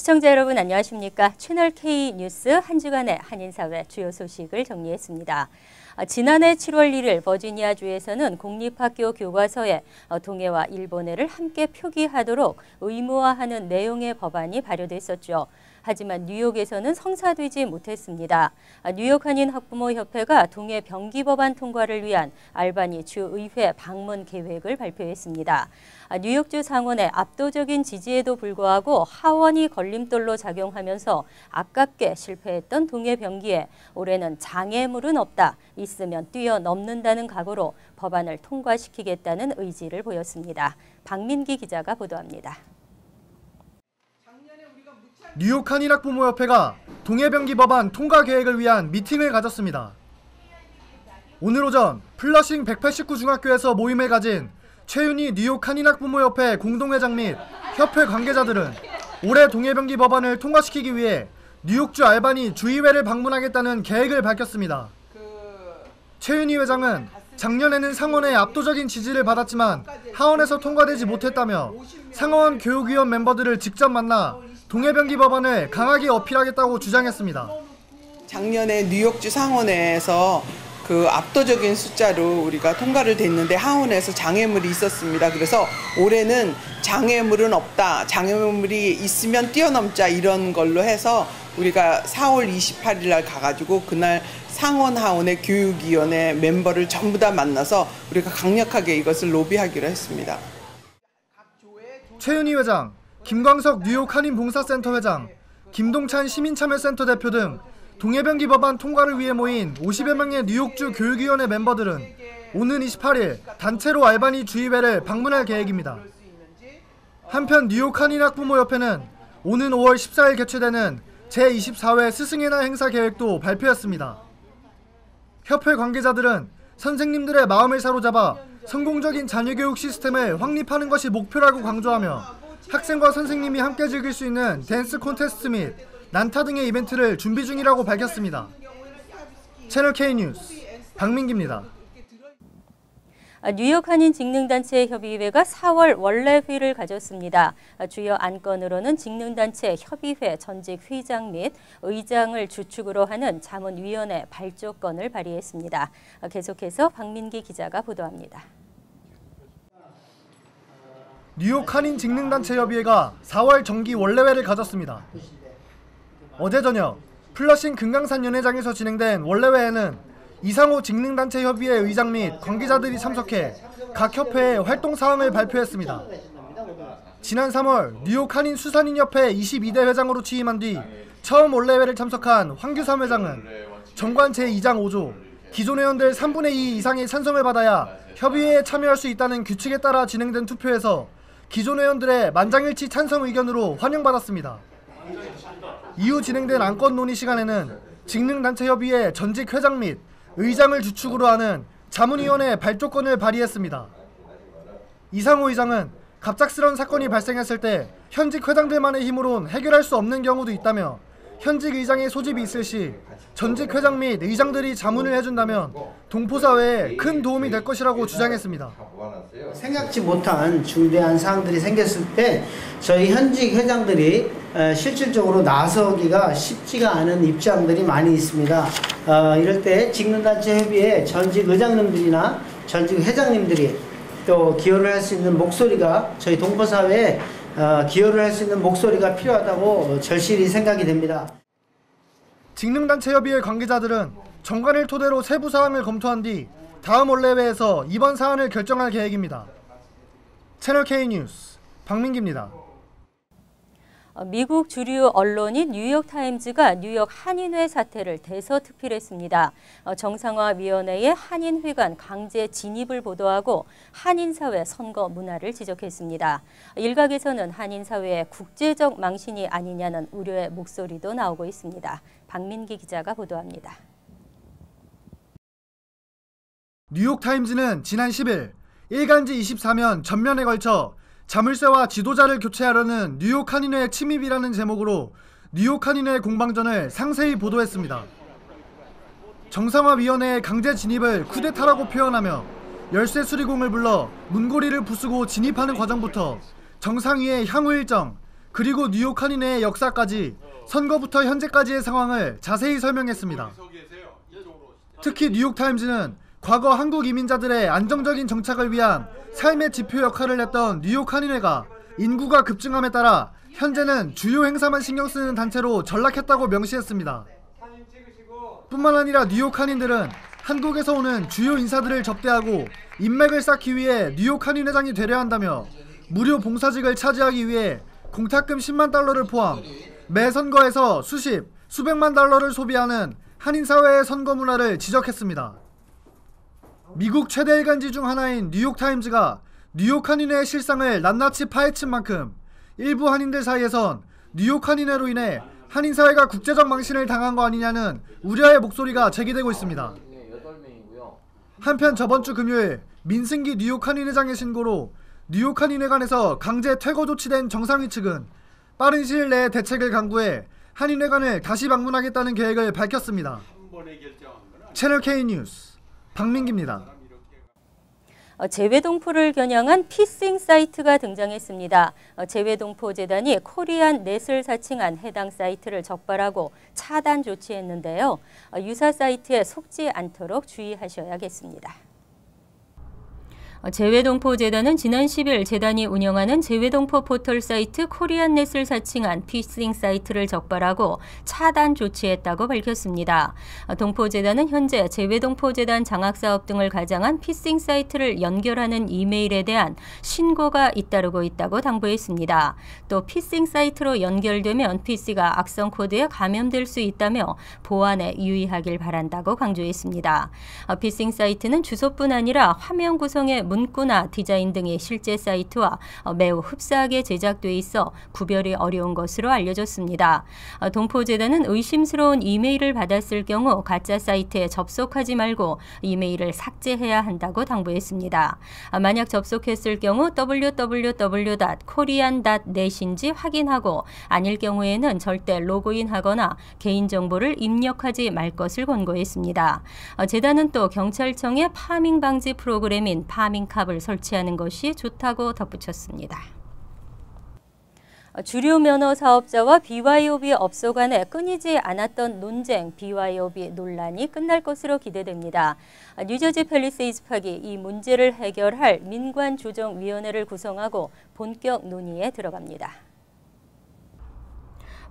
시청자 여러분 안녕하십니까? 채널 K 뉴스 한 주간의 한인사회 주요 소식을 정리했습니다. 지난해 7월 1일 버지니아주에서는 공립학교 교과서에 동해와 일본해를 함께 표기하도록 의무화하는 내용의 법안이 발효됐었죠. 하지만 뉴욕에서는 성사되지 못했습니다. 뉴욕 한인 학부모 협회가 동해 병기 법안 통과를 위한 알바니 주의회 방문 계획을 발표했습니다. 뉴욕주 상원의 압도적인 지지에도 불구하고 하원이 걸림돌로 작용하면서 아깝게 실패했던 동해 병기에 올해는 장애물은 없다, 있으면 뛰어넘는다는 각오로 법안을 통과시키겠다는 의지를 보였습니다. 박민기 기자가 보도합니다. 뉴욕 한인학부모협회가 동해병기 법안 통과 계획을 위한 미팅을 가졌습니다. 오늘 오전 플러싱 189 중학교에서 모임을 가진 최윤희 뉴욕 한인학부모협회 공동회장 및 협회 관계자들은 올해 동해병기 법안을 통과시키기 위해 뉴욕주 알바니 주의회를 방문하겠다는 계획을 밝혔습니다. 최윤희 회장은 작년에는 상원의 압도적인 지지를 받았지만 하원에서 통과되지 못했다며 상원 교육위원 멤버들을 직접 만나 동해병기 법안을 강하게 어필하겠다고 주장했습니다. 작년에 뉴욕주 상원에서 그 압도적인 숫자로 우리가 통과를 됐는데 하원에서 장애물이 있었습니다. 그래서 올해는 장애물은 없다, 장애물이 있으면 뛰어넘자 이런 걸로 해서 우리가 4월 28일 날 가가지고 그날 상원 하원의 교육위원회 멤버를 전부 다 만나서 우리가 강력하게 이것을 로비하기로 했습니다. 최윤희 회장, 김광석 뉴욕 한인봉사센터 회장, 김동찬 시민참여센터 대표 등 동해병기 법안 통과를 위해 모인 50여 명의 뉴욕주 교육위원회 멤버들은 오는 28일 단체로 알바니 주의회를 방문할 계획입니다. 한편 뉴욕 한인학부모협회는 오는 5월 14일 개최되는 제24회 스승의 날 행사 계획도 발표했습니다. 협회 관계자들은 선생님들의 마음을 사로잡아 성공적인 자녀교육 시스템을 확립하는 것이 목표라고 강조하며 학생과 선생님이 함께 즐길 수 있는 댄스 콘테스트 및 난타 등의 이벤트를 준비 중이라고 밝혔습니다. 채널 K 뉴스 박민기입니다. 뉴욕 한인 직능단체 협의회가 4월 원래 회의를 가졌습니다. 주요 안건으로는 직능단체 협의회 전직 회장 및 의장을 주축으로 하는 자문위원회 발족건을 발의했습니다. 계속해서 박민기 기자가 보도합니다. 뉴욕 한인 직능단체 협의회가 4월 정기 원래회를 가졌습니다. 어제 저녁 플러싱 금강산 연회장에서 진행된 원래회에는 이상호 직능단체 협의회 의장 및 관계자들이 참석해 각 협회의 활동 사항을 발표했습니다. 지난 3월 뉴욕 한인 수산인협회 22대 회장으로 취임한 뒤 처음 원래회를 참석한 황규삼 회장은 정관 제2장 5조 기존 회원들 3분의 2 이상의 찬성을 받아야 협의회에 참여할 수 있다는 규칙에 따라 진행된 투표에서 기존 회원들의 만장일치 찬성 의견으로 환영받았습니다. 이후 진행된 안건 논의 시간에는 직능단체협의회 전직 회장 및 의장을 주축으로 하는 자문위원회 발족건을 발의했습니다. 이상호 의장은 갑작스런 사건이 발생했을 때 현직 회장들만의 힘으론 해결할 수 없는 경우도 있다며 현직 의장의 소집이 있을 시 전직 회장 및 의장들이 자문을 해준다면 동포사회에 큰 도움이 될 것이라고 주장했습니다. 생각지 못한 중대한 사항들이 생겼을 때 저희 현직 회장들이 실질적으로 나서기가 쉽지가 않은 입장들이 많이 있습니다. 이럴 때 직능단체 협의회 전직 의장님들이나 전직 회장님들이 또 기여를 할 수 있는 목소리가 저희 동포사회에 기여를 할 수 있는 목소리가 필요하다고 절실히 생각이 됩니다. 직능단체협의회 관계자들은 정관을 토대로 세부 사항을 검토한 뒤 다음 원래회에서 이번 사안을 결정할 계획입니다. 채널 K 뉴스 박민기입니다. 미국 주류 언론인 뉴욕타임즈가 뉴욕 한인회 사태를 대서특필했습니다. 정상화위원회의 한인회관 강제 진입을 보도하고 한인사회 선거 문화를 지적했습니다. 일각에서는 한인사회의 국제적 망신이 아니냐는 우려의 목소리도 나오고 있습니다. 박민기 기자가 보도합니다. 뉴욕타임즈는 지난 10일 일간지 24면 전면에 걸쳐 자물쇠와 지도자를 교체하려는 뉴욕 한인회 침입이라는 제목으로 뉴욕 한인회 공방전을 상세히 보도했습니다. 정상화위원회의 강제 진입을 쿠데타라고 표현하며 열쇠 수리공을 불러 문고리를 부수고 진입하는 과정부터 정상위의 향후 일정, 그리고 뉴욕 한인회의 역사까지 선거부터 현재까지의 상황을 자세히 설명했습니다. 특히 뉴욕타임즈는 과거 한국 이민자들의 안정적인 정착을 위한 삶의 지표 역할을 했던 뉴욕 한인회가 인구가 급증함에 따라 현재는 주요 행사만 신경 쓰는 단체로 전락했다고 명시했습니다. 뿐만 아니라 뉴욕 한인들은 한국에서 오는 주요 인사들을 접대하고 인맥을 쌓기 위해 뉴욕 한인회장이 되려 한다며 무료 봉사직을 차지하기 위해 공탁금 10만 달러를 포함 매 선거에서 수백만 달러를 소비하는 한인사회의 선거 문화를 지적했습니다. 미국 최대 일간지 중 하나인 뉴욕타임즈가 뉴욕 한인회의 실상을 낱낱이 파헤친 만큼 일부 한인들 사이에선 뉴욕 한인회로 인해 한인사회가 국제적 망신을 당한 거 아니냐는 우려의 목소리가 제기되고 있습니다. 한편 저번 주 금요일 민승기 뉴욕 한인회장의 신고로 뉴욕 한인회관에서 강제 퇴거 조치된 정상위 측은 빠른 시일 내에 대책을 강구해 한인회관을 다시 방문하겠다는 계획을 밝혔습니다. 채널 K 뉴스 박민기입니다. 재외동포를 겨냥한 피싱 사이트가 등장했습니다. 재외동포재단이 코리안 넷을 사칭한 해당 사이트를 적발하고 차단 조치했는데요. 유사 사이트에 속지 않도록 주의하셔야겠습니다. 재외동포재단은 지난 10일 재단이 운영하는 재외동포 포털 사이트 코리안넷을 사칭한 피싱 사이트를 적발하고 차단 조치했다고 밝혔습니다. 동포재단은 현재 재외동포재단 장학사업 등을 가장한 피싱 사이트를 연결하는 이메일에 대한 신고가 잇따르고 있다고 당부했습니다. 또 피싱 사이트로 연결되면 PC가 악성 코드에 감염될 수 있다며 보안에 유의하길 바란다고 강조했습니다. 피싱 사이트는 주소뿐 아니라 화면 구성에 문구나 디자인 등의 실제 사이트와 매우 흡사하게 제작돼 있어 구별이 어려운 것으로 알려졌습니다. 동포재단은 의심스러운 이메일을 받았을 경우 가짜 사이트에 접속하지 말고 이메일을 삭제해야 한다고 당부했습니다. 만약 접속했을 경우 www.korean.net인지 확인하고 아닐 경우에는 절대 로그인하거나 개인정보를 입력하지 말 것을 권고했습니다. 재단은 또 경찰청의 파밍 방지 프로그램인 파밍캅을 설치하는 것이 좋다고 덧붙였습니다. 주류 면허 사업자와 BYOB 업소 간에 끊이지 않았던 논쟁, BYOB 논란이 끝날 것으로 기대됩니다. 뉴저지 팰리세이드 파크이 이 문제를 해결할 민관조정위원회를 구성하고 본격 논의에 들어갑니다.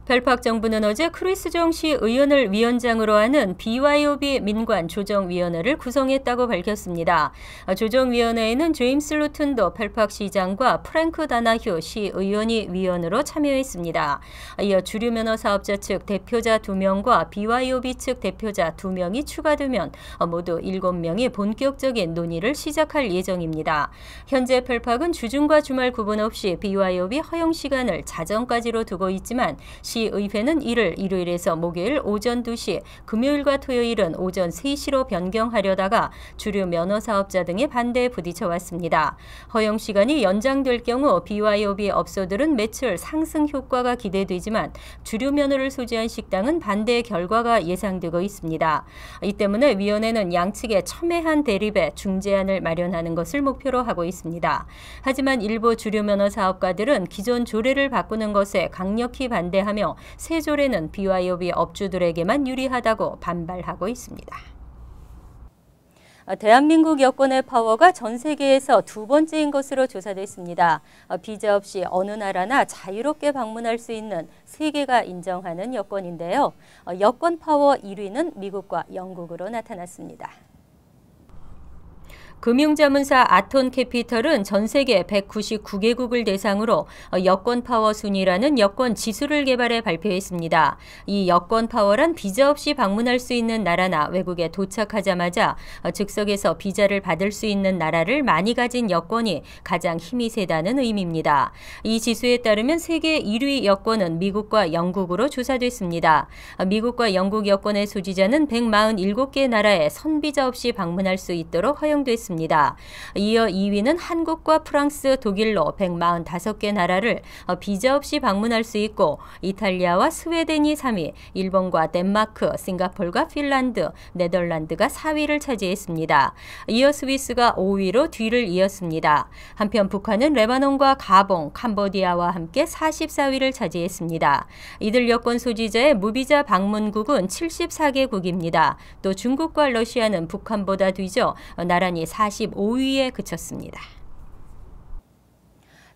펠팍 정부는 어제 크리스 정 시 의원을 위원장으로 하는 BYOB 민관조정위원회를 구성했다고 밝혔습니다. 조정위원회에는 제임스 루튼도 펠팍 시장과 프랭크 다나휴 시 의원이 위원으로 참여했습니다. 이어 주류면허 사업자 측 대표자 2명과 BYOB 측 대표자 2명이 추가되면 모두 7명이 본격적인 논의를 시작할 예정입니다. 현재 펠팍은 주중과 주말 구분 없이 BYOB 허용 시간을 자정까지로 두고 있지만 시의회는 이를 일요일에서 목요일 오전 2시, 금요일과 토요일은 오전 3시로 변경하려다가 주류 면허 사업자 등의 반대에 부딪혀 왔습니다. 허용 시간이 연장될 경우 BYOB 업소들은 매출 상승 효과가 기대되지만 주류 면허를 소지한 식당은 반대의 결과가 예상되고 있습니다. 이 때문에 위원회는 양측의 첨예한 대립에 중재안을 마련하는 것을 목표로 하고 있습니다. 하지만 일부 주류 면허 사업가들은 기존 조례를 바꾸는 것에 강력히 반대하며 새 조례는 BYOB 업주들에게만 유리하다고 반발하고 있습니다. 대한민국 여권의 파워가 전 세계에서 2번째인 것으로 조사됐습니다. 비자 없이 어느 나라나 자유롭게 방문할 수 있는 세계가 인정하는 여권인데요. 여권 파워 1위는 미국과 영국으로 나타났습니다. 금융자문사 아톤 캐피털은 전 세계 199개국을 대상으로 여권 파워 순위라는 여권 지수를 개발해 발표했습니다. 이 여권 파워란 비자 없이 방문할 수 있는 나라나 외국에 도착하자마자 즉석에서 비자를 받을 수 있는 나라를 많이 가진 여권이 가장 힘이 세다는 의미입니다. 이 지수에 따르면 세계 1위 여권은 미국과 영국으로 조사됐습니다. 미국과 영국 여권의 소지자는 147개 나라에 선비자 없이 방문할 수 있도록 허용됐습니다. 차지했습니다. 이어 2위는 한국과 프랑스, 독일로 145개 나라를 비자 없이 방문할 수 있고 이탈리아와 스웨덴이 3위, 일본과 덴마크, 싱가포르가 핀란드, 네덜란드가 4위를 차지했습니다. 이어 스위스가 5위로 뒤를 이었습니다. 한편 북한은 레바논과 가봉, 캄보디아와 함께 44위를 차지했습니다. 이들 여권 소지자의 무비자 방문국은 74개국입니다. 또 중국과 러시아는 북한보다 뒤져 나란히 45위에 그쳤습니다.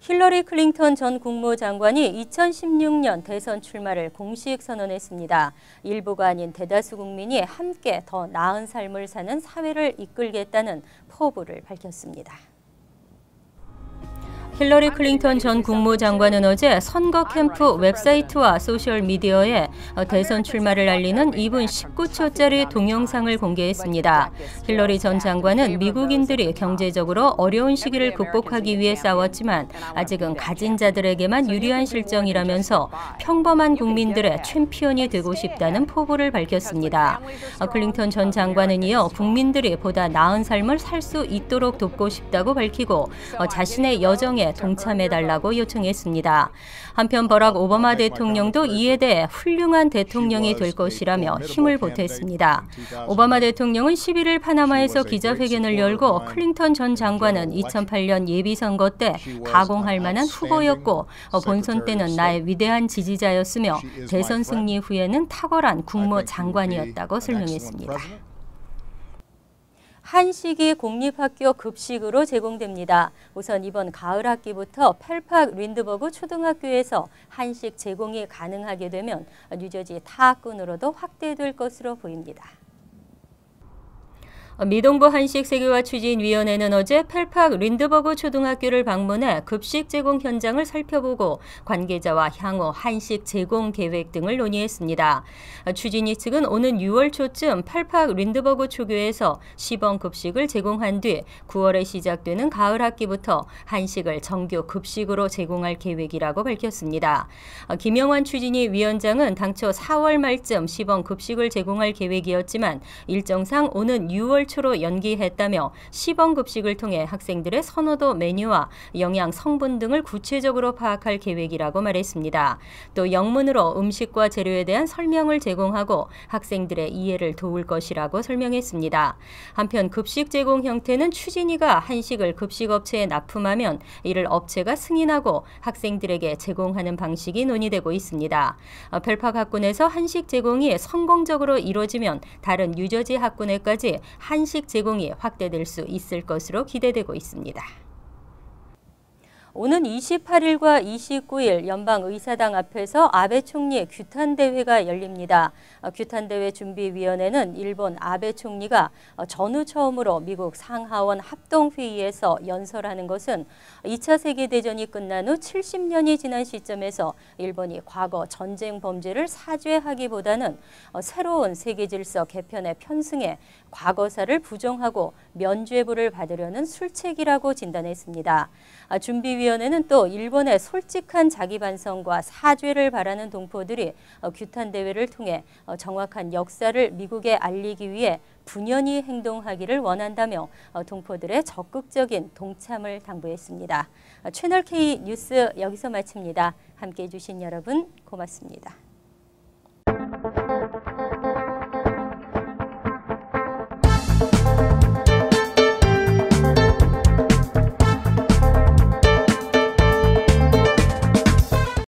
힐러리 클린턴 전 국무장관이 2016년 대선 출마를 공식 선언했습니다. 일부가 아닌 대다수 국민이 함께 더 나은 삶을 사는 사회를 이끌겠다는 포부를 밝혔습니다. 힐러리 클린턴 전 국무장관은 어제 선거 캠프 웹사이트와 소셜미디어에 대선 출마를 알리는 2분 19초짜리 동영상을 공개했습니다. 힐러리 전 장관은 미국인들이 경제적으로 어려운 시기를 극복하기 위해 싸웠지만 아직은 가진 자들에게만 유리한 실정이라면서 평범한 국민들의 챔피언이 되고 싶다는 포부를 밝혔습니다. 클린턴 전 장관은 이어 국민들이 보다 나은 삶을 살 수 있도록 돕고 싶다고 밝히고 자신의 여정에 동참해달라고 요청했습니다. 한편 버락 오바마 대통령도 이에 대해 훌륭한 대통령이 될 것이라며 힘을 보탰습니다. 오바마 대통령은 11일 파나마에서 기자회견을 열고 클린턴 전 장관은 2008년 예비선거 때 가공할 만한 후보였고 본선 때는 나의 위대한 지지자였으며 대선 승리 후에는 탁월한 국무장관이었다고 설명했습니다. 한식이 공립학교 급식으로 제공됩니다. 우선 이번 가을 학기부터 펠팍 린드버그 초등학교에서 한식 제공이 가능하게 되면 뉴저지 타 학군으로도 확대될 것으로 보입니다. 미동부 한식세계화추진위원회는 어제 펠팍 린드버그 초등학교를 방문해 급식 제공 현장을 살펴보고 관계자와 향후 한식 제공 계획 등을 논의했습니다. 추진위 측은 오는 6월 초쯤 펠팍 린드버그 초교에서 시범 급식을 제공한 뒤 9월에 시작되는 가을 학기부터 한식을 정규 급식으로 제공할 계획이라고 밝혔습니다. 김영환 추진위 위원장은 당초 4월 말쯤 시범 급식을 제공할 계획이었지만 일정상 오는 6월 초로 연기했다며 시범 급식을 통해 학생들의 선호도 메뉴와 영양 성분 등을 구체적으로 파악할 계획이라고 말했습니다. 또 영문으로 음식과 재료에 대한 설명을 제공하고 학생들의 이해를 도울 것이라고 설명했습니다. 한편 급식 제공 형태는 추진위가 한식을 급식업체에 납품하면 이를 업체가 승인하고 학생들에게 제공하는 방식이 논의되고 있습니다. 펠팍 학군에서 한식 제공이 성공적으로 이루어지면 다른 뉴저지 학군에까지 한식 제공이 확대될 수 있을 것으로 기대되고 있습니다. 오는 28일과 29일 연방의사당 앞에서 아베 총리 규탄대회가 열립니다. 규탄대회 준비위원회는 일본 아베 총리가 전후 처음으로 미국 상하원 합동회의에서 연설하는 것은 2차 세계대전이 끝난 후 70년이 지난 시점에서 일본이 과거 전쟁 범죄를 사죄하기보다는 새로운 세계질서 개편에 편승해 과거사를 부정하고 면죄부를 받으려는 술책이라고 진단했습니다. 준비위원회는 또 일본의 솔직한 자기 반성과 사죄를 바라는 동포들이 규탄대회를 통해 정확한 역사를 미국에 알리기 위해 분연히 행동하기를 원한다며 동포들의 적극적인 동참을 당부했습니다. 채널K 뉴스 여기서 마칩니다. 함께해 주신 여러분 고맙습니다.